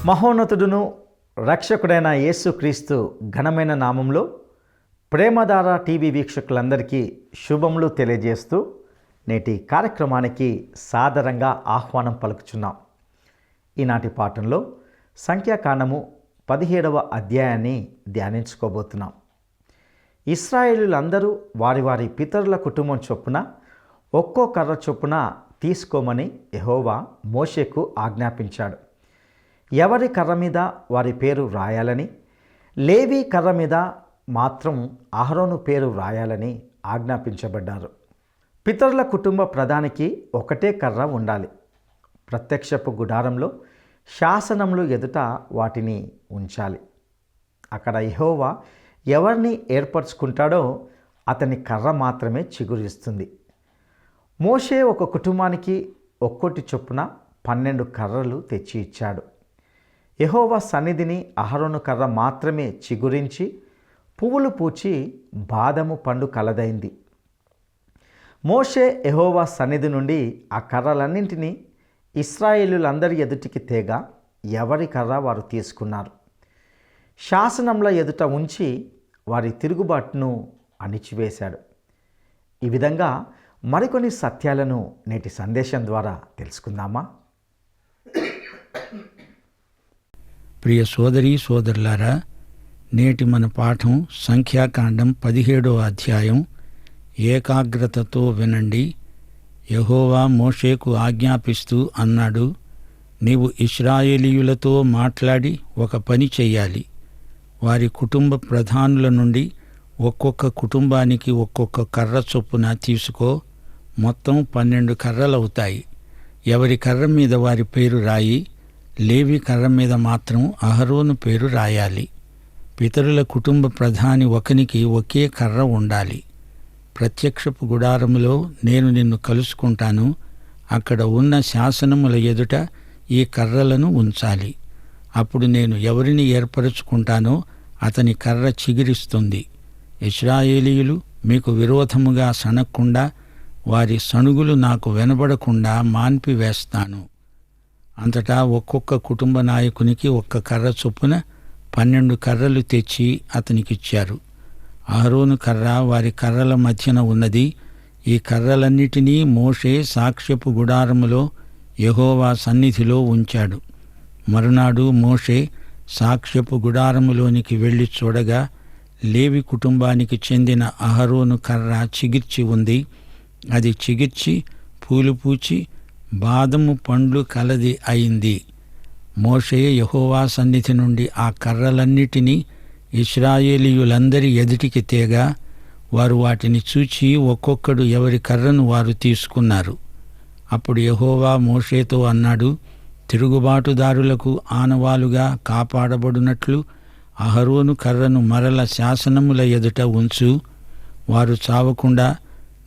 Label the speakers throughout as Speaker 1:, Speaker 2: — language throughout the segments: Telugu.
Speaker 1: మహోన్నతుడును రక్షకుడైన యేసుక్రీస్తు ఘనమైన నామంలో ప్రేమధార టీవీ వీక్షకులందరికీ శుభములు తెలియజేస్తూ నేటి కార్యక్రమానికి సాదరంగా ఆహ్వానం పలుకుచున్నాం. ఈనాటి పాఠంలో సంఖ్యాకాండము 17వ అధ్యాయాన్ని ధ్యానించుకోబోతున్నాం. ఇశ్రాయేలీయులందరూ వారి వారి పితరుల కుటుంబం చొప్పున ఒక్కో కర్ర చొప్పున తీసుకోమని యెహోవా మోషేకు ఆజ్ఞాపించాడు. ఎవరి కర్ర మీద వారి పేరు రాయాలని, లేవి కర్ర మీద మాత్రం అహరోను పేరు రాయాలని ఆజ్ఞాపించబడ్డారు. పితరుల కుటుంబ ప్రధానికి ఒకటే కర్ర ఉండాలి. ప్రత్యక్షపు గుడారంలో శాసనములు ఎదుట వాటిని ఉంచాలి. అక్కడ యెహోవా ఎవరిని ఏర్పరచుకుంటాడో అతని కర్ర మాత్రమే చిగురిస్తుంది. మోషే ఒక కుటుంబానికి ఒక్కొక్కటి చొప్పున 12 కర్రలు తెచ్చి ఇచ్చాడు. యెహోవా సన్నిధిని అహరోను కర్ర మాత్రమే చిగురించి పువ్వులు పూచి బాదము పండు కలదైంది. మోషే యెహోవా సన్నిధి నుండి ఆ కర్రలన్నింటినీ ఇశ్రాయేలీయులందరి ఎదుటికి తేగా ఎవరి కర్ర వారు తీసుకున్నారు. శాసనముల ఎదుట ఉంచి వారి తిరుగుబాటును అణిచివేశాడు. ఈ విధంగా మరికొన్ని సత్యాలను నేటి సందేశం ద్వారా తెలుసుకుందామా?
Speaker 2: ప్రియ సోదరీ సోదరులారా, నేటి మన పాఠం సంఖ్యాకాండం 17వ అధ్యాయం. ఏకాగ్రతతో వినండి. యెహోవా మోషేకు ఆజ్ఞాపిస్తూ అన్నాడు, నీవు ఇశ్రాయేలీయులతో మాట్లాడి ఒక పని చెయ్యాలి. వారి కుటుంబ ప్రధానుల నుండి ఒక్కొక్క కుటుంబానికి ఒక్కొక్క కర్ర చొప్పున తీసుకో. మొత్తం 12 కర్రలవుతాయి. ఎవరి కర్ర మీద వారి పేరు రాయి. లేవి కర్ర మీద మాత్రం అహరోను పేరు రాయాలి. పితరుల కుటుంబ ప్రధాని ఒకనికి ఒకే కర్ర ఉండాలి. ప్రత్యక్షపు గుడారములో నేను నిన్ను కలుసుకుంటాను. అక్కడ ఉన్న శాసనముల ఎదుట ఈ కర్రలను ఉంచాలి. అప్పుడు నేను ఎవరిని ఏర్పరచుకుంటానో అతని కర్ర చిగిరిస్తుంది. ఇశ్రాయేలీయులు మీకు విరోధముగా సనక్కుండా వారి సణుగులు నాకు వినబడకుండా మాన్పివేస్తాను. అంతటా ఒక్కొక్క కుటుంబ నాయకునికి ఒక్క కర్ర చొప్పున 12 కర్రలు తెచ్చి అతనికిచ్చారు. అహరోను కర్ర వారి కర్రల మధ్యన ఉన్నది. ఈ కర్రలన్నిటినీ మోషే సాక్ష్యపు గుడారములో యెహోవా సన్నిధిలో ఉంచాడు. మరునాడు మోషే సాక్ష్యపు గుడారములోనికి వెళ్ళి చూడగా లేవి కుటుంబానికి చెందిన అహరోను కర్ర చిగిర్చి ఉంది. అది చిగిర్చి పూలు పూచి బాదము పండ్లు కలది అయింది. మోషే యెహోవా సన్నిధి నుండి ఆ కర్రలన్నిటినీ ఇశ్రాయేలీయులందరి ఎదుటికి తేగా వారు వాటిని చూచి ఒక్కొక్కడు ఎవరి కర్రను వారు తీసుకున్నారు. అప్పుడు యెహోవా మోషేతో అన్నాడు, తిరుగుబాటుదారులకు ఆనవాలుగా కాపాడబడినట్లు అహరోను కర్రను మరల శాసనముల ఎదుట ఉంచు. వారు చావకుండా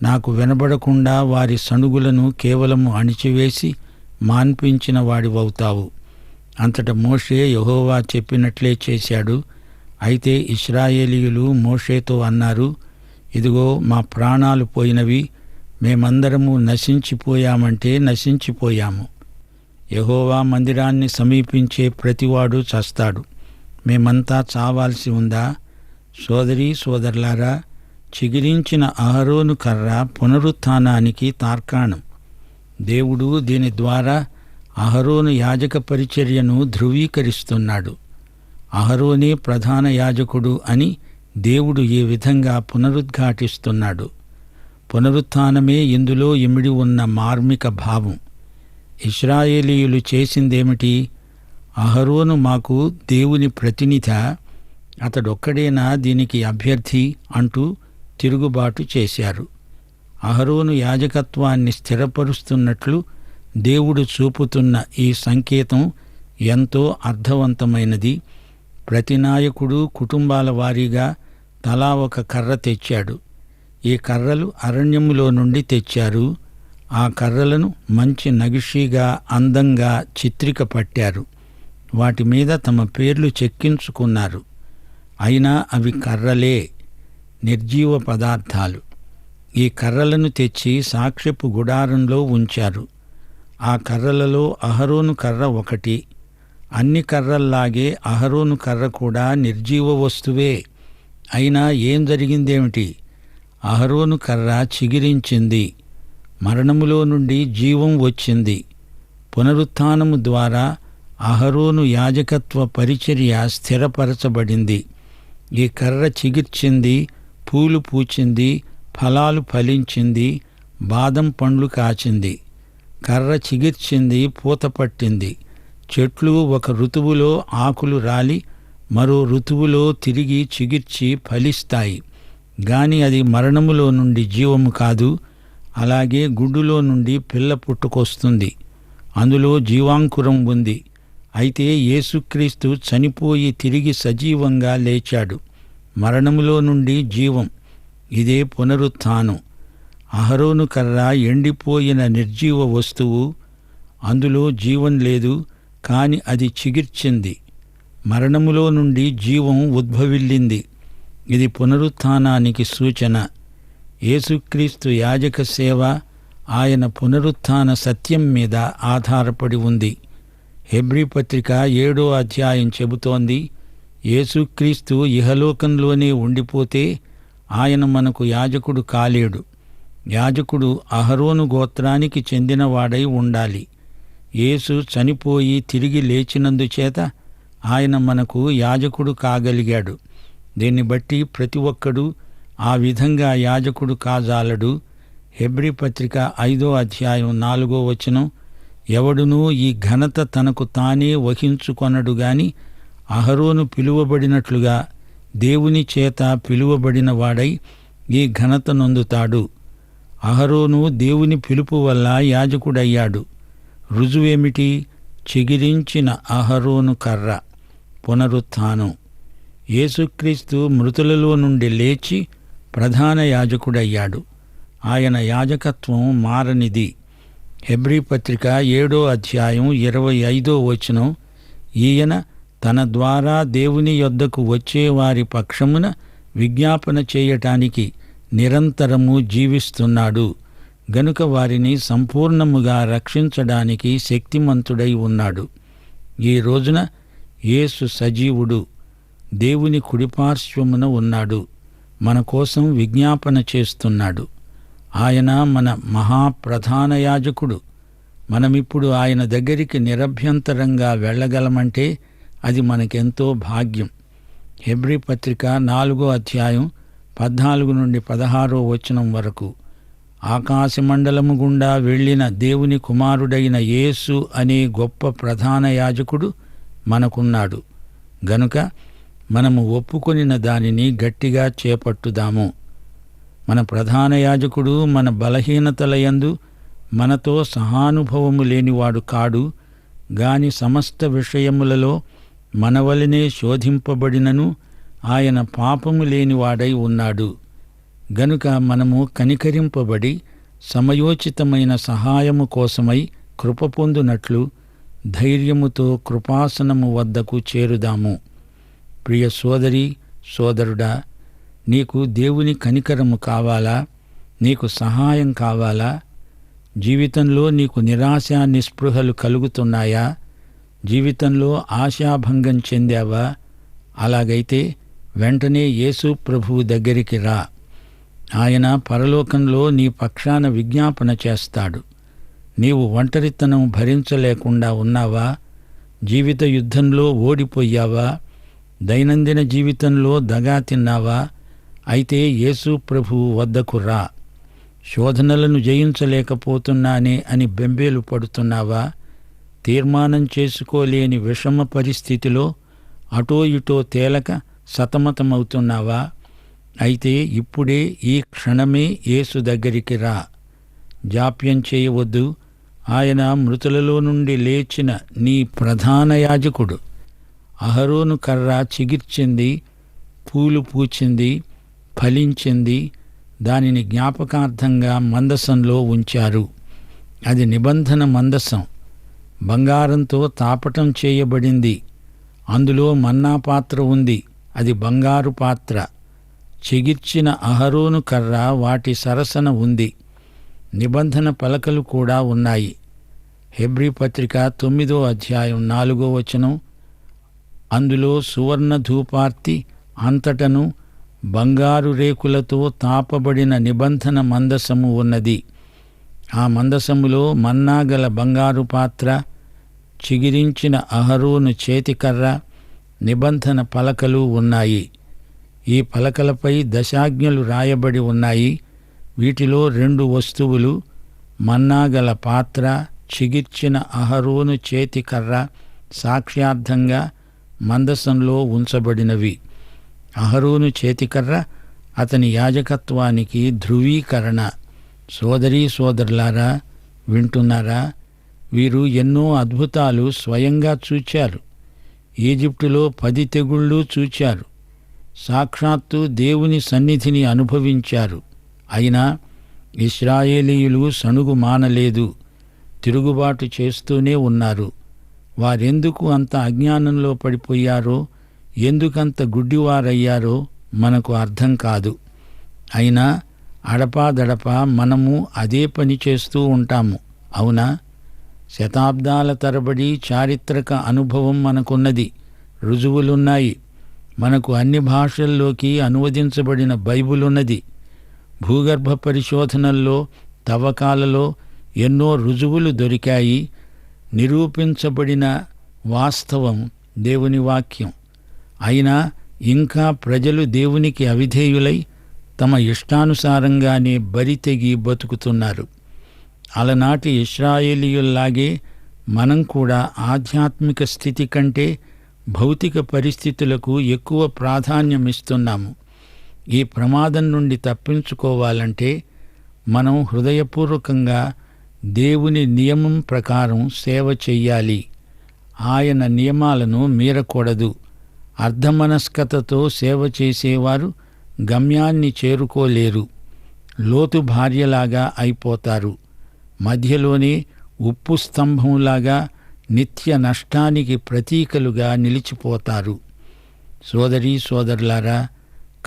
Speaker 2: నాకు వినబడకుండా వారి సణుగులను కేవలము అణిచివేసి మాన్పించిన వాడివవుతావు. అంతట మోషే యెహోవా చెప్పినట్లే చేశాడు. అయితే ఇశ్రాయేలీయులు మోషేతో అన్నారు, ఇదిగో మా ప్రాణాలు పోయినవి. మేమందరము నశించిపోయామంటే నశించిపోయాము. యెహోవా మందిరాన్ని సమీపించే ప్రతివాడు చస్తాడు. మేమంతా చావాల్సి ఉందా? సోదరీ సోదరులారా, చిగిరించిన అహరోను కర్ర పునరుత్థానానికి తార్కాణం. దేవుడు దీని ద్వారా అహరోను యాజక పరిచర్యను ధృవీకరిస్తున్నాడు. అహరోనే ప్రధాన యాజకుడు అని దేవుడు ఈ విధంగా పునరుద్ఘాటిస్తున్నాడు. పునరుత్థానమే ఇందులో ఇమిడి ఉన్న మార్మిక భావం. ఇశ్రాయేలీయులు చేసిందేమిటి? అహరోను మాకు దేవుని ప్రతినిధి, అతడొక్కడేనా దీనికి అభ్యర్థి అంటూ తిరుగుబాటు చేశారు. అహరోను యాజకత్వాన్ని స్థిరపరుస్తున్నట్లు దేవుడు చూపుతున్న ఈ సంకేతం ఎంతో అర్థవంతమైనది. ప్రతి నాయకుడు కుటుంబాల వారీగా తలా ఒక కర్ర తెచ్చాడు. ఈ కర్రలు అరణ్యములో నుండి తెచ్చారు. ఆ కర్రలను మంచి నగిషీగా అందంగా చిత్రిక పట్టారు. వాటి మీద తమ పేర్లు చెక్కించుకున్నారు. అయినా అవి కర్రలే, నిర్జీవ పదార్థాలు. ఈ కర్రలను తెచ్చి సాక్ష్యపు గుడారంలో ఉంచారు. ఆ కర్రలలో అహరోను కర్ర ఒకటి. అన్ని కర్రల్లాగే అహరోను కర్ర కూడా నిర్జీవ వస్తువే. అయినా ఏం జరిగిందేమిటి? అహరోను కర్ర చిగిరించింది. మరణములో నుండి జీవం వచ్చింది. పునరుత్థానము ద్వారా అహరోను యాజకత్వ పరిచర్య స్థిరపరచబడింది. ఈ కర్ర చిగిర్చింది, పూలు పూచింది, ఫలాలు ఫలించింది, బాదం పండ్లు కాచింది. కర్ర చిగిర్చింది, పూత పట్టింది. చెట్లు ఒక ఋతువులో ఆకులు రాలి మరో ఋతువులో తిరిగి చిగిర్చి ఫలిస్తాయి. గాని అది మరణములో నుండి జీవము కాదు. అలాగే గుడ్డులో నుండి పిల్ల పుట్టుకొస్తుంది. అందులో జీవాంకురం ఉంది. అయితే యేసుక్రీస్తు చనిపోయి తిరిగి సజీవంగా లేచాడు. మరణములో నుండి జీవం. ఇదే పునరుత్థానం. అహరోను కర్ర ఎండిపోయిన నిర్జీవ వస్తువు. అందులో జీవం లేదు, కాని అది చిగిర్చింది. మరణములో నుండి జీవం ఉద్భవిల్లింది. ఇది పునరుత్థానానికి సూచన. యేసుక్రీస్తు యాజక సేవ ఆయన పునరుత్థాన సత్యం మీద ఆధారపడి ఉంది. హెబ్రీ పత్రిక 7వ అధ్యాయం చెబుతోంది, యేసుక్రీస్తు ఇహలోకంలోనే ఉండిపోతే ఆయన మనకు యాజకుడు కాలేడు. యాజకుడు అహరోను గోత్రానికి చెందినవాడై ఉండాలి. యేసు చనిపోయి తిరిగి లేచినందుచేత ఆయన మనకు యాజకుడు కాగలిగాడు. దీన్ని బట్టి ప్రతి ఒక్కడూ ఆ విధంగా యాజకుడు కాజాలడు. హెబ్రీ పత్రిక 5వ అధ్యాయం 4వ వచనం, ఎవడునూ ఈ ఘనత తనకు తానే వహించుకొనడు గాని అహరోను పిలువబడినట్లుగా దేవుని చేత పిలువబడిన వాడై ఈ ఘనత నొందుతాడు. అహరోను దేవుని పిలుపు వల్ల యాజకుడయ్యాడు. రుజువేమిటి? చిగిరించిన అహరోను కర్ర. పునరుత్థానం. యేసుక్రీస్తు మృతులలో నుండి లేచి ప్రధాన యాజకుడయ్యాడు. ఆయన యాజకత్వం మారనిది. హెబ్రీ పత్రిక 7వ అధ్యాయం 25వ వచనం, ఈయన తన ద్వారా దేవుని యొద్దకు వచ్చేవారి పక్షమున విజ్ఞాపన చేయటానికి నిరంతరము జీవిస్తున్నాడు. గనుక వారిని సంపూర్ణముగా రక్షించడానికి శక్తిమంతుడై ఉన్నాడు. ఈ రోజున యేసు సజీవుడు, దేవుని కుడిపార్శ్వమున ఉన్నాడు. మన కోసం విజ్ఞాపన చేస్తున్నాడు. ఆయన మన మహాప్రధాన యాజకుడు. మనమిప్పుడు ఆయన దగ్గరికి నిరభ్యంతరంగా వెళ్ళగలమంటే అది మనకెంతో భాగ్యం. హెబ్రీ పత్రిక 4వ అధ్యాయం 14 నుండి 16వ వచనం వరకు, ఆకాశమండలము గుండా వెళ్ళిన దేవుని కుమారుడైన యేసు అనే గొప్ప ప్రధాన యాజకుడు మనకున్నాడు. గనుక మనము ఒప్పుకొనిన దానిని గట్టిగా చేపట్టుదాము. మన ప్రధాన యాజకుడు మన బలహీనతలయందు మనతో సహానుభవము లేనివాడు కాడు, గాని సమస్త విషయములలో మనవలనే శోధింపబడినను ఆయన పాపము లేనివాడై ఉన్నాడు. గనుక మనము కనికరింపబడి సమయోచితమైన సహాయము కోసమై కృప పొందునట్లు ధైర్యముతో కృపాసనము వద్దకు చేరుదాము. ప్రియ సోదరి సోదరుడా, నీకు దేవుని కనికరము కావాలా? నీకు సహాయం కావాలా? జీవితంలో నీకు నిరాశ నిస్పృహలు కలుగుతున్నాయా? జీవితంలో ఆశాభంగం చెందావా? అలాగైతే వెంటనే యేసు ప్రభువు దగ్గరికి రా. ఆయన పరలోకంలో నీ పక్షాన విజ్ఞాపన చేస్తాడు. నీవు ఒంటరితనం భరించలేకుండా ఉన్నావా? జీవిత యుద్ధంలో ఓడిపోయావా? దైనందిన జీవితంలో దగా తిన్నావా? అయితే యేసు ప్రభువు వద్దకు రా. శోధనలను జయించలేకపోతున్నానే అని బెంబేలు పడుతున్నావా? తీర్మానం చేసుకోలేని విషమ పరిస్థితిలో అటో ఇటో తేలక సతమతమవుతున్నావా? అయితే ఇప్పుడే ఈ క్షణమే యేసు దగ్గరికి రా. జాప్యం చేయవద్దు. ఆయన మృతులలో నుండి లేచిన నీ ప్రధాన యాజకుడు. అహరోను కర్ర చిగిర్చింది, పూలు పూచింది, ఫలించింది. దానిని జ్ఞాపకార్థంగా మందసంలో ఉంచారు. అది నిబంధన మందసం. బంగారంతో తాపటం చేయబడింది. అందులో మన్నా పాత్ర ఉంది. అది బంగారు పాత్ర. చెగిర్చిన అహరోను కర్ర వాటి సరసన ఉంది. నిబంధన పలకలు కూడా ఉన్నాయి. హెబ్రీ పత్రిక 9వ అధ్యాయం 4వ వచనం, అందులో సువర్ణ ధూపార్తి అంతటను బంగారు రేకులతో తాపబడిన నిబంధన మందసము ఉన్నది. ఆ మందసములో మన్నాగల బంగారు పాత్ర, చిగిరించిన అహరోను చేతికర్ర, నిబంధన పలకలు ఉన్నాయి. ఈ పలకలపై దశాజ్ఞలు రాయబడి ఉన్నాయి. వీటిలో 2 వస్తువులు, మన్నాగల పాత్ర, చిగిర్చిన అహరోను చేతికర్ర సాక్ష్యార్థంగా మందసంలో ఉంచబడినవి. అహరోను చేతికర్ర అతని యాజకత్వానికి ధృవీకరణ. సోదరీ సోదరులారా, వింటున్నారా? వీరు ఎన్నో అద్భుతాలు స్వయంగా చూచారు. ఈజిప్టులో 10 తెగుళ్ళు చూచారు. సాక్షాత్తు దేవుని సన్నిధిని అనుభవించారు. అయినా ఇశ్రాయేలీయులు సణుగు మానలేదు, తిరుగుబాటు చేస్తూనే ఉన్నారు. వారెందుకు అంత అజ్ఞానంలో పడిపోయారో, ఎందుకంత గుడ్డివారయ్యారో మనకు అర్థం కాదు. అయినా అడపాదడపా మనము అదే పని చేస్తూ ఉంటాము, అవునా? శతాబ్దాల తరబడి చారిత్రక అనుభవం మనకున్నది, రుజువులున్నాయి. మనకు అన్ని భాషల్లోకి అనువదించబడిన బైబిల్ ఉన్నది. భూగర్భ పరిశోధనల్లో, తవ్వకాలలో ఎన్నో రుజువులు దొరికాయి. నిరూపించబడిన వాస్తవం దేవుని వాక్యం. అయినా ఇంకా ప్రజలు దేవునికి అవిధేయులై తమ ఇష్టానుసారంగానే బరితెగి బతుకుతున్నారు. అలనాటి ఇశ్రాయేలీయుల్లాగే మనం కూడా ఆధ్యాత్మిక స్థితి కంటే భౌతిక పరిస్థితులకు ఎక్కువ ప్రాధాన్యమిస్తున్నాము. ఈ ప్రమాదం నుండి తప్పించుకోవాలంటే మనం హృదయపూర్వకంగా దేవుని నియమం ప్రకారం సేవ చెయ్యాలి. ఆయన నియమాలను మీరకూడదు. అర్ధమనస్కతతో సేవ చేసేవారు గమ్యాన్ని చేరుకోలేరు. లోతు భార్యలాగా అయిపోతారు. మధ్యలోనే ఉప్పు స్తంభంలాగా నిత్య నష్టానికి ప్రతీకలుగా నిలిచిపోతారు. సోదరీ సోదరులారా,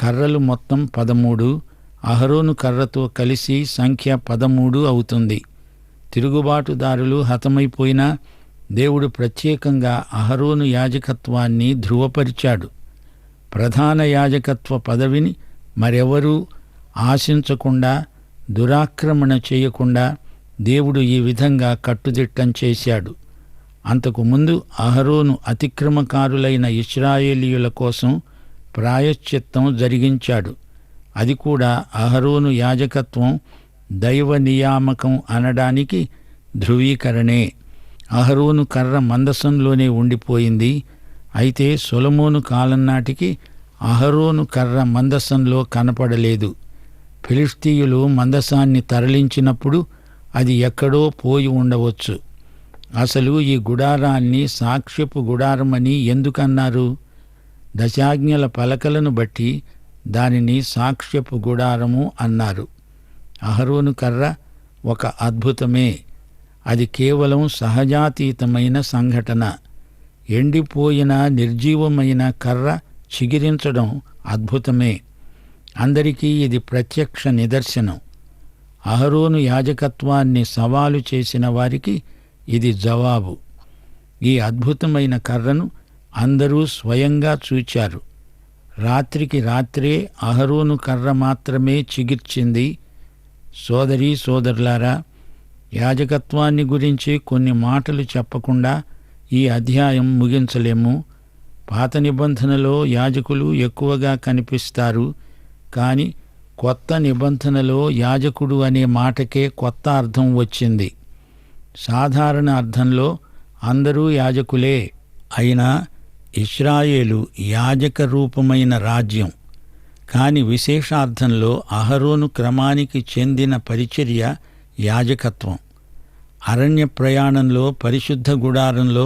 Speaker 2: కర్రలు మొత్తం 13, అహరోను కర్రతో కలిసి సంఖ్య 13 అవుతుంది. తిరుగుబాటుదారులు హతమైపోయినా దేవుడు ప్రత్యేకంగా అహరోను యాజకత్వాన్ని ధృవపరిచాడు. ప్రధాన యాజకత్వ పదవిని మరెవరూ ఆశించకుండా, దురాక్రమణ చేయకుండా దేవుడు ఈ విధంగా కట్టుదిట్టం చేశాడు. అంతకుముందు అహరోను అతిక్రమకారులైన ఇశ్రాయేలీయుల కోసం ప్రాయశ్చిత్తం జరిగించాడు. అది కూడా అహరోను యాజకత్వం దైవ నియామకం అనడానికి ధృవీకరణే. అహరోను కర్ర మందసంలోనే ఉండిపోయింది. అయితే సొలొమోను కాలం నాటికి అహరోను కర్ర మందసంలో కనపడలేదు. ఫిలిష్తీయులు మందసాన్ని తరలించినప్పుడు అది ఎక్కడో పోయి ఉండవచ్చు. అసలు ఈ గుడారాన్ని సాక్ష్యపు గుడారమని ఎందుకన్నారు? దశాజ్ఞల పలకలను బట్టి దానిని సాక్ష్యపు గుడారము అన్నారు. అహరోను కర్ర ఒక అద్భుతమే. అది కేవలం సహజాతీతమైన సంఘటన. ఎండిపోయిన నిర్జీవమైన కర్ర చిగిరించడం అద్భుతమే. అందరికీ ఇది ప్రత్యక్ష నిదర్శనం. అహరోను యాజకత్వాన్ని సవాలు చేసిన వారికి ఇది జవాబు. ఈ అద్భుతమైన కర్రను అందరూ స్వయంగా చూచారు. రాత్రికి రాత్రే అహరోను కర్ర మాత్రమే చిగిర్చింది. సోదరీ సోదరులారా, యాజకత్వాన్ని గురించి కొన్ని మాటలు చెప్పకుండా ఈ అధ్యాయం ముగించలేము. పాత నిబంధనలో యాజకులు ఎక్కువగా కనిపిస్తారు, కానీ కొత్త నిబంధనలో యాజకుడు అనే మాటకే కొత్త అర్థం వచ్చింది. సాధారణ అర్థంలో అందరూ యాజకులే. అయినా ఇశ్రాయేలు యాజక రూపమైన రాజ్యం. కాని విశేషార్థంలో అహరోను క్రమానికి చెందిన పరిచర్య యాజకత్వం. అరణ్య ప్రయాణంలో పరిశుద్ధ గుడారంలో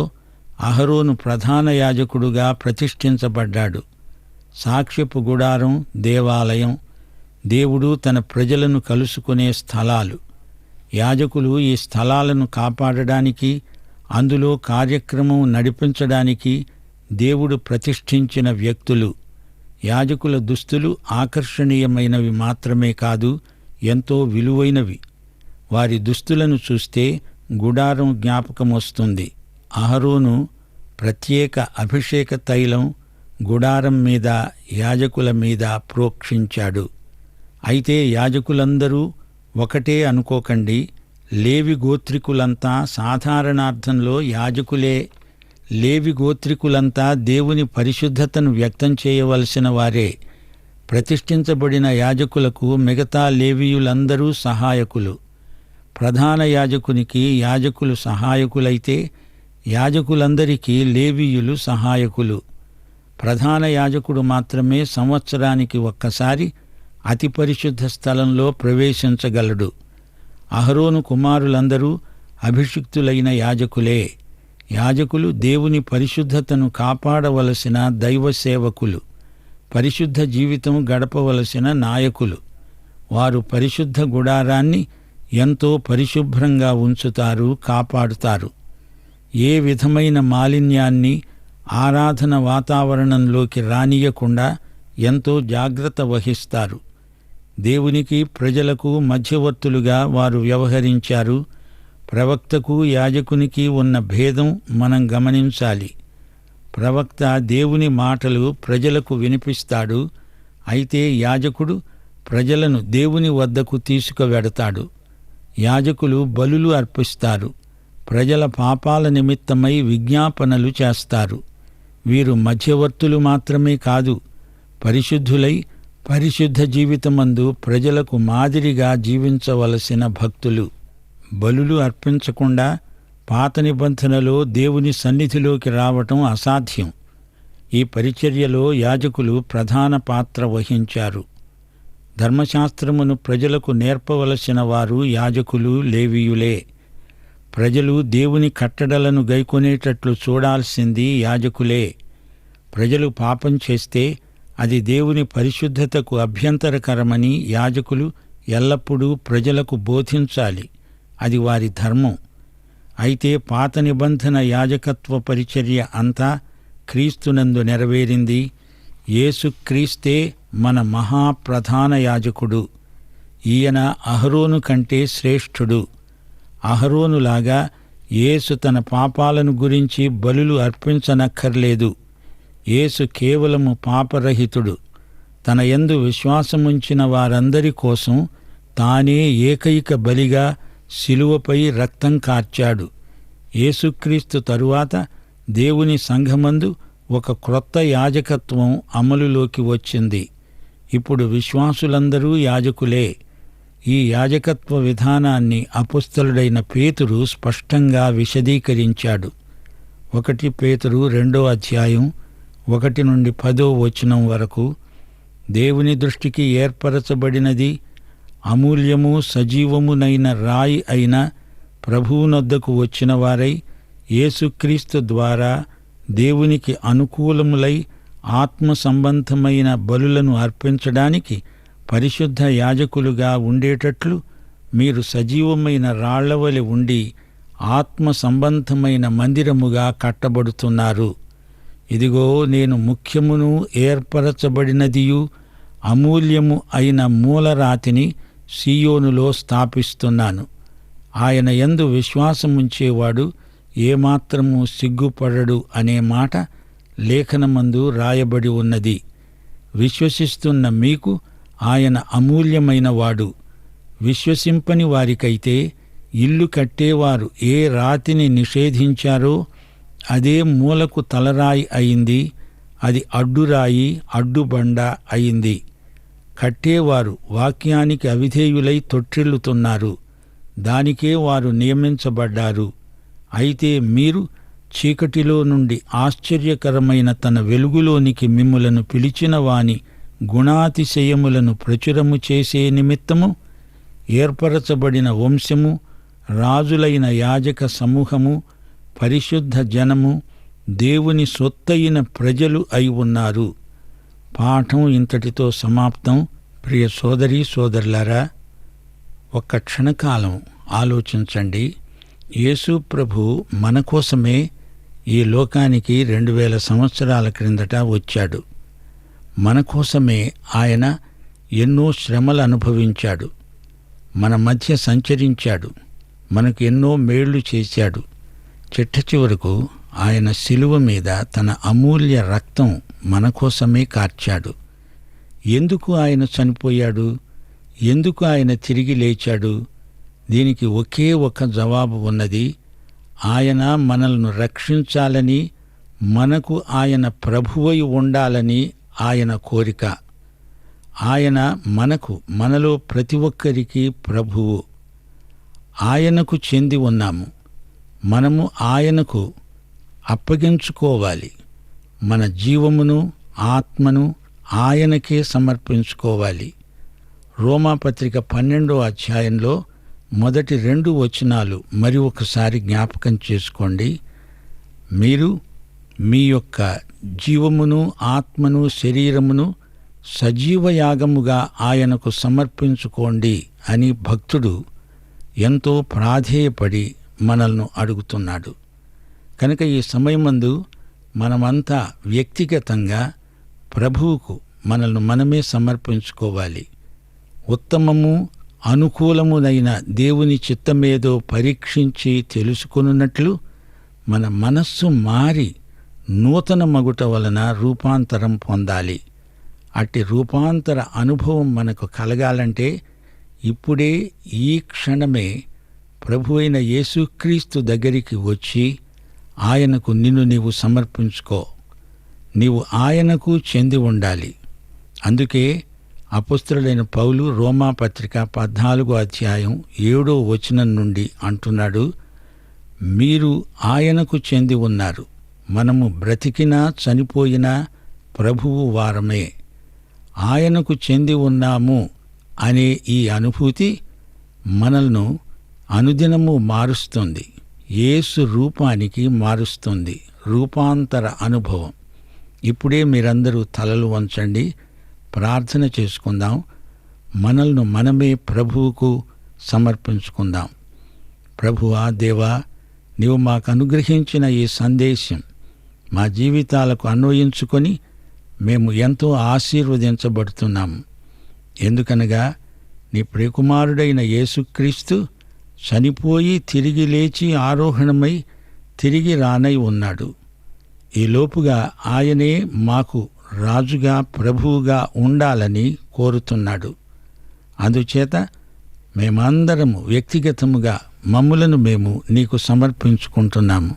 Speaker 2: అహరోను ప్రధాన యాజకుడుగా ప్రతిష్ఠించబడ్డాడు. సాక్ష్యపు గుడారం దేవాలయం, దేవుడు తన ప్రజలను కలుసుకునే స్థలాలు. యాజకులు ఈ స్థలాలను కాపాడడానికి, అందులో కార్యక్రమం నడిపించడానికి దేవుడు ప్రతిష్ఠించిన వ్యక్తులు. యాజకుల దుస్తులు ఆకర్షణీయమైనవి మాత్రమే కాదు, ఎంతో విలువైనవి. వారి దుస్తులను చూస్తే గుడారం జ్ఞాపకం వస్తుంది. అహరోను ప్రత్యేక అభిషేక తైలం గుడారం మీద, యాజకుల మీద ప్రోక్షించాడు. అయితే యాజకులందరూ ఒకటే అనుకోకండి. లేవి గోత్రికులంతా సాధారణార్థంలో యాజకులే. లేవి గోత్రికులంతా దేవుని పరిశుద్ధతను వ్యక్తం చేయవలసిన వారే. ప్రతిష్ఠించబడిన యాజకులకు మిగతా లేవీయులందరూ సహాయకులు. ప్రధాన యాజకునికి యాజకులు సహాయకులైతే యాజకులందరికీ లేవీయులు సహాయకులు. ప్రధాన యాజకుడు మాత్రమే సంవత్సరానికి ఒక్కసారి అతి పరిశుద్ధ స్థలంలో ప్రవేశించగలడు. అహరోను కుమారులందరూ అభిషిక్తులైన యాజకులే. యాజకులు దేవుని పరిశుద్ధతను కాపాడవలసిన దైవ సేవకులు, పరిశుద్ధ జీవితం గడపవలసిన నాయకులు. వారు పరిశుద్ధ గుడారాన్ని ఎంతో పరిశుభ్రంగా ఉంచుతారు, కాపాడుతారు. ఏ విధమైన మాలిన్యాన్ని ఆరాధన వాతావరణంలోకి రానియకుండా ఎంతో జాగ్రత్త వహిస్తారు. దేవునికి ప్రజలకు మధ్యవర్తులుగా వారు వ్యవహరించారు. ప్రవక్తకు యాజకునికి ఉన్న భేదం మనం గమనించాలి. ప్రవక్త దేవుని మాటలు ప్రజలకు వినిపిస్తాడు. అయితే యాజకుడు ప్రజలను దేవుని వద్దకు తీసుకువెడతాడు. యాజకులు బలులు అర్పిస్తారు. ప్రజల పాపాల నిమిత్తమై విజ్ఞాపనలు చేస్తారు. వీరు మధ్యవర్తులు మాత్రమే కాదు, పరిశుద్ధులై పరిశుద్ధ జీవితమందు ప్రజలకు మాదిరిగా జీవించవలసిన భక్తులు. బలులు అర్పించకుండా పాత నిబంధనలో దేవుని సన్నిధిలోకి రావటం అసాధ్యం. ఈ పరిచర్యలో యాజకులు ప్రధాన పాత్ర వహించారు. ధర్మశాస్త్రమును ప్రజలకు నేర్పవలసిన వారు యాజకులు, లేవీయులే. ప్రజలు దేవుని కట్టడలను గైకొనేటట్లు చూడాల్సింది యాజకులే. ప్రజలు పాపం చేస్తే అది దేవుని పరిశుద్ధతకు అభ్యంతరకరమని యాజకులు ఎల్లప్పుడూ ప్రజలకు బోధించాలి. అది వారి ధర్మం. అయితే పాత నిబంధన యాజకత్వ పరిచర్య అంతా క్రీస్తునందు నెరవేరింది. యేసుక్రీస్తే మన మహాప్రధాన యాజకుడు. ఈయన అహరోను కంటే శ్రేష్ఠుడు. అహరోనులాగా యేసు తన పాపాలను గురించి బలులు అర్పించనక్కర్లేదు. యేసు కేవలము పాపరహితుడు. తన యందు విశ్వాసముంచిన వారందరి కోసం తానే ఏకైక బలిగా శిలువపై రక్తం కార్చాడు. యేసుక్రీస్తు తరువాత దేవుని సంఘమందు ఒక క్రొత్త యాజకత్వం అమలులోకి వచ్చింది. ఇప్పుడు విశ్వాసులందరూ యాజకులే. ఈ యాజకత్వ విధానాన్ని అపుస్తలుడైన పేతురు స్పష్టంగా విశదీకరించాడు. 1 పేతురు 2:1-10 వరకు, దేవుని దృష్టికి ఏర్పరచబడినది అమూల్యము సజీవమునైన రాయి అయిన ప్రభువునొద్దకు వచ్చిన వారై యేసుక్రీస్తు ద్వారా దేవునికి అనుకూలములై ఆత్మ సంబంధమైన బలులను అర్పించడానికి పరిశుద్ధ యాజకులుగా ఉండేటట్లు మీరు సజీవమైన రాళ్లవలె ఉండి ఆత్మ సంబంధమైన మందిరముగా కట్టబడుతున్నారు. ఇదిగో నేను ముఖ్యమును ఏర్పరచబడినదియు అమూల్యము అయిన మూలరాతిని సీయోనులో స్థాపిస్తున్నాను. ఆయన యందు విశ్వాసముంచేవాడు ఏమాత్రము సిగ్గుపడడు అనే మాట లేఖనమందు రాయబడి ఉన్నది. విశ్వసిస్తున్న మీకు ఆయన అమూల్యమైన వాడు. విశ్వసింపని వారికైతే ఇల్లు కట్టేవారు ఏ రాతిని నిషేధించారో అదే మూలకు తలరాయి అయింది. అది అడ్డురాయి, అడ్డుబండ అయింది. కట్టేవారు వాక్యానికి అవిధేయులై తొట్టిల్లుతున్నారు. దానికే వారు నియమించబడ్డారు. అయితే మీరు చీకటిలో నుండి ఆశ్చర్యకరమైన తన వెలుగులోనికి మిమ్ములను పిలిచిన వాని గుణాతిశయములను ప్రచురము చేసే నిమిత్తము ఏర్పరచబడిన వంశము, రాజులైన యాజక సమూహము, పరిశుద్ధ జనము, దేవుని సొత్తయిన ప్రజలు అయి ఉన్నారు. పాఠం ఇంతటితో సమాప్తం. ప్రియ సోదరీ సోదరులారా, ఒక్క క్షణకాలం ఆలోచించండి. యేసు ప్రభు మన కోసమే ఈ లోకానికి 2000 సంవత్సరాల క్రిందట వచ్చాడు. మన కోసమే ఆయన ఎన్నో శ్రమలు అనుభవించాడు. మన మధ్య సంచరించాడు. మనకు ఎన్నో మేళ్లు చేశాడు. చిట్ట చివరకు ఆయన శిలువ మీద తన అమూల్య రక్తం మన కోసమే కార్చాడు. ఎందుకు ఆయన చనిపోయాడు? ఎందుకు ఆయన తిరిగి లేచాడు? దీనికి ఒకే ఒక జవాబు ఉన్నది. ఆయన మనల్ని రక్షించాలని, మనకు ఆయన ప్రభువై ఉండాలని ఆయన కోరిక. ఆయన మనలో ప్రతి ఒక్కరికి ప్రభువు. ఆయనకు చెంది ఉన్నాము. మనము ఆయనకు అప్పగించుకోవాలి. మన జీవమును, ఆత్మను ఆయనకే సమర్పించుకోవాలి. రోమాపత్రిక 12వ అధ్యాయంలో మొదటి 2 వచనాలు మరి ఒకసారి జ్ఞాపకం చేసుకోండి. మీరు మీ యొక్క జీవమును, ఆత్మను, శరీరమును సజీవయాగముగా ఆయనకు సమర్పించుకోండి అని భక్తుడు ఎంతో ప్రాధేయపడి మనల్ని అడుగుతున్నాడు. కనుక ఈ సమయమందు మనమంతా వ్యక్తిగతంగా ప్రభువుకు మనల్ని మనమే సమర్పించుకోవాలి. ఉత్తమము, అనుకూలమునైన దేవుని చిత్తమేదో పరీక్షించి తెలుసుకొనున్నట్లు మన మనస్సు మారి నూతన మగుట వలన రూపాంతరం పొందాలి. అట్టి రూపాంతర అనుభవం మనకు కలగాలంటే ఇప్పుడే, ఈ క్షణమే ప్రభువైన యేసుక్రీస్తు దగ్గరికి వచ్చి ఆయనకు నిన్ను నీవు సమర్పించుకో. నీవు ఆయనకు చెంది ఉండాలి. అందుకే అపొస్తలుడైన పౌలు రోమాపత్రిక 14వ అధ్యాయం 7వ వచనం నుండి అంటున్నాడు, మీరు ఆయనకు చెంది ఉన్నారు. మనము బ్రతికినా చనిపోయినా ప్రభువు వారమే. ఆయనకు చెంది ఉన్నాము అనే ఈ అనుభూతి మనల్ని అనుదినము మారుస్తుంది. యేసు రూపానికి మారుస్తుంది. రూపాంతర అనుభవం. ఇప్పుడే మీరందరూ తలలు వంచండి, ప్రార్థన చేసుకుందాం. మనల్ని మనమే ప్రభువుకు సమర్పించుకుందాం. ప్రభువా, దేవా, నీవు మాకు అనుగ్రహించిన ఈ సందేశం మా జీవితాలకు అన్వయించుకొని మేము ఎంతో ఆశీర్వదించబడుతున్నాము. ఎందుకనగా నీ ప్రియకుమారుడైన యేసుక్రీస్తు చనిపోయి తిరిగి లేచి ఆరోహణమై తిరిగి రానై ఉన్నాడు. ఈలోపుగా ఆయనే మాకు రాజుగా, ప్రభువుగా ఉండాలని కోరుతున్నాడు. అందుచేత మేమందరము వ్యక్తిగతముగా మమ్ములను మేము నీకు సమర్పించుకుంటున్నాము.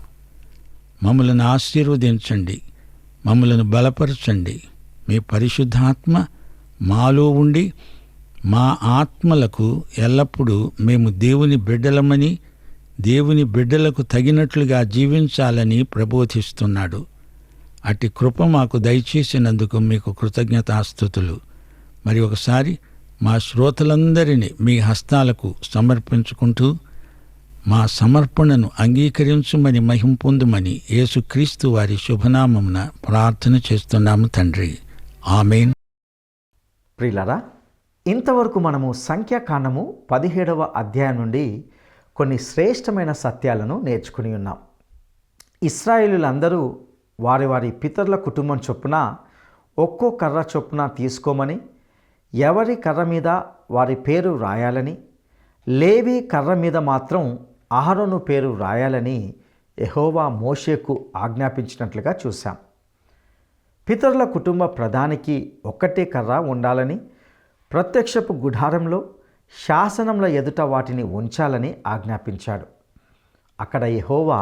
Speaker 2: మమ్ములను ఆశీర్వదించండి, మమ్ములను బలపరచండి. మీ పరిశుద్ధాత్మ మాలో ఉండి మా ఆత్మలకు ఎల్లప్పుడూ మేము దేవుని బిడ్డలమని, దేవుని బిడ్డలకు తగినట్లుగా జీవించాలని ప్రబోధిస్తున్నాడు. అట్టి కృప మాకు దయచేసినందుకు మీకు కృతజ్ఞతాస్తుతులు. మరి ఒకసారి మా శ్రోతలందరినీ మీ హస్తాలకు సమర్పించుకుంటూ మా సమర్పణను అంగీకరించుమని, మహిమ పొందుమని యేసుక్రీస్తు వారి శుభనామమున ప్రార్థన చేస్తున్నాము తండ్రి. ఆమేన్.
Speaker 1: ప్రియులారా, ఇంతవరకు మనము సంఖ్యాకాండము 17వ అధ్యాయం నుండి కొన్ని శ్రేష్టమైన సత్యాలను నేర్చుకుని ఉన్నాం. ఇశ్రాయేలులందరూ వారి వారి పితరుల కుటుంబం చొప్పున ఒక్కో కర్ర చొప్పున తీసుకోమని, ఎవరి కర్ర మీద వారి పేరు రాయాలని, లేవి కర్ర మీద మాత్రం అహరోను పేరు రాయాలని యెహోవా మోషేకు ఆజ్ఞాపించినట్లుగా చూశాం. పితరుల కుటుంబ ప్రధానికి ఒక్కటే కర్ర ఉండాలని, ప్రత్యక్షపు గుడారంలో శాసనముల ఎదుట వాటిని ఉంచాలని ఆజ్ఞాపించాడు. అక్కడ యెహోవా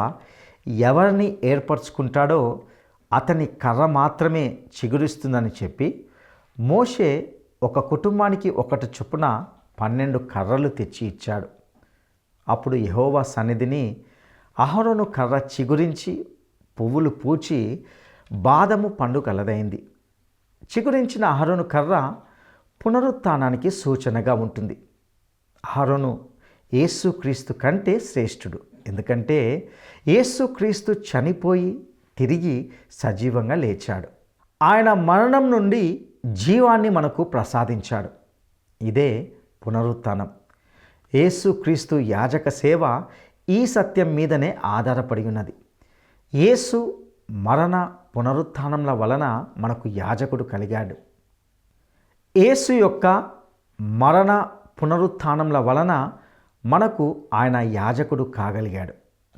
Speaker 1: ఎవరిని ఏర్పరచుకుంటాడో అతని కర్ర మాత్రమే చిగురిస్తుందని చెప్పి మోషే ఒక కుటుంబానికి ఒకటి చొప్పున 12 కర్రలు తెచ్చి ఇచ్చాడు. అప్పుడు యెహోవా సన్నిధిని అహరోను కర్ర చిగురించి పువ్వులు పూచి బాదము పండు కలదైంది. చిగురించిన అహరోను కర్ర పునరుత్థానానికి సూచనగా ఉంటుంది. అహరోను యేసుక్రీస్తు కంటే శ్రేష్ఠుడు. ఎందుకంటే యేసుక్రీస్తు చనిపోయి తిరిగి సజీవంగా లేచాడు. ఆయన మరణం నుండి జీవాన్ని మనకు ప్రసాదించాడు. ఇదే పునరుత్థానం. యేసుక్రీస్తు యాజక సేవ ఈ సత్యం మీదనే ఆధారపడి ఉన్నది. యేసు మరణ పునరుత్థానముల వలన మనకు యాజకుడు కలిగాడు. యేసు యొక్క మరణ పునరుత్థానముల వలన మనకు ఆయన యాజకుడు కాగలిగాడు.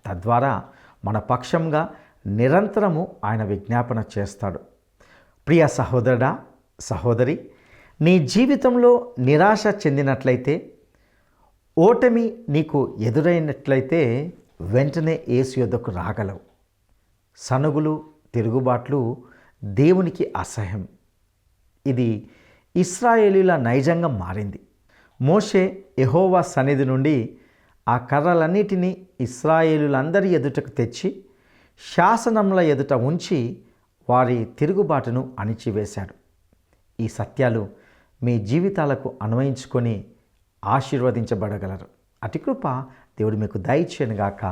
Speaker 1: తద్వారా మన పక్షంగా నిరంతరము ఆయన విజ్ఞాపన చేస్తాడు. ప్రియ సహోదరుడా, సహోదరి, నీ జీవితంలో నిరాశ చెందినట్లయితే, ఓటమి నీకు ఎదురైనట్లయితే వెంటనే యేసు యొద్దకు రాగలవు. సనుగులు, తిరుగుబాట్లు దేవునికి అసహ్యం. ఇది ఇశ్రాయేలీల నైజంగా మారింది. మోషే యెహోవా సన్నిధి నుండి ఆ కర్రలన్నిటినీ ఇశ్రాయేలులందరి ఎదుటకు తెచ్చి శాసనముల ఎదుట ఉంచి వారి తిరుగుబాటును అణిచివేశాడు. ఈ సత్యాలు మీ జీవితాలకు అన్వయించుకొని ఆశీర్వదించబడగలరు. అతి కృప దేవుడు మీకు దయచేయనుగాక.